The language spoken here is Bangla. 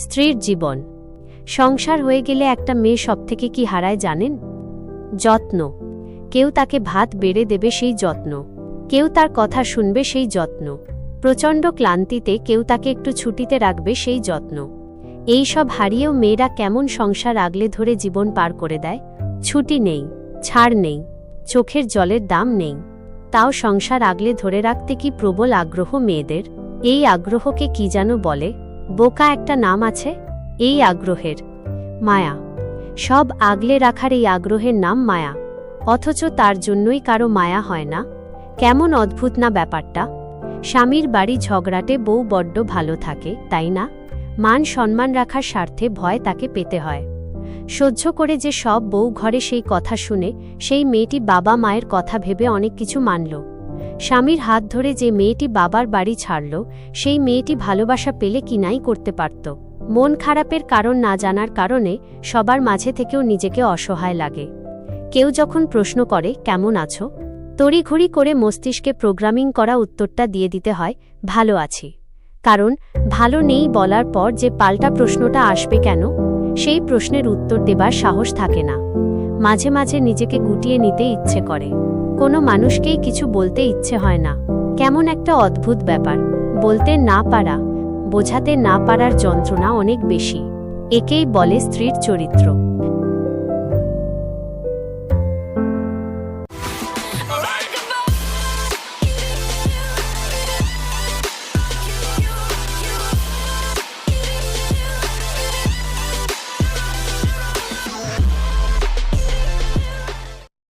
স্ত্রীর জীবন। সংসার হয়ে গেলে একটা মেয়ে সবথেকে কি হারায় জানেন? যত্ন। কেউ তাকে ভাত বেড়ে দেবে সেই যত্ন, কেউ তার কথা শুনবে সেই যত্ন, প্রচণ্ড ক্লান্তিতে কেউ তাকে একটু ছুটিতে রাখবে সেই যত্ন। এই সব হারিয়েও মেয়েরা কেমন সংসার আগলে ধরে জীবন পার করে দেয়। ছুটি নেই, ছাড় নেই, চোখের জলের দাম নেই, তাও সংসার আগলে ধরে রাখতে কি প্রবল আগ্রহ মেয়েদের। এই আগ্রহকে কি যেন বলে, বোকা একটা নাম আছে এই আগ্রহের, মায়া। সব আগলে রাখার এই আগ্রহের নাম মায়া, অথচ তার জন্যই কারো মায়া হয় না। কেমন অদ্ভুত না ব্যাপারটা। স্বামীর বাড়ি ঝগড়াটে বউ বড্ড ভালো থাকে, তাই না? মান সম্মান রাখার স্বার্থে ভয় তাকে পেতে হয়। সহ্য করে যে সব বউ ঘরে সেই কথা শুনে, সেই মেয়েটি বাবা মায়ের কথা ভেবে অনেক কিছু মানল। স্বামীর হাত ধরে যে মেয়েটি বাবার বাড়ি ছাড়ল, সেই মেয়েটি ভালোবাসা পেলে কি নাই করতে পারত। মন খারাপের কারণ না জানার কারণে সবার মাঝে থেকেও নিজেকে অসহায় লাগে। কেউ যখন প্রশ্ন করে কেমন আছো, তড়িঘড়ি করে মস্তিষ্কে প্রোগ্রামিং করা উত্তরটা দিয়ে দিতে হয় ভালো আছি। কারণ ভালো নেই বলার পর যে পাল্টা প্রশ্নটা আসবে কেন, সেই প্রশ্নের উত্তর দেবার সাহস থাকে না। মাঝে মাঝে নিজেকে গুটিয়ে নিতে ইচ্ছে করে, কোনো মানুষকেই কিছু বলতে ইচ্ছে হয় না। কেমন একটা অদ্ভুত ব্যাপার, বলতে না পারা, বোঝাতে না পারার যন্ত্রণা অনেক বেশি। একেই বলে স্ত্রীর চরিত্র।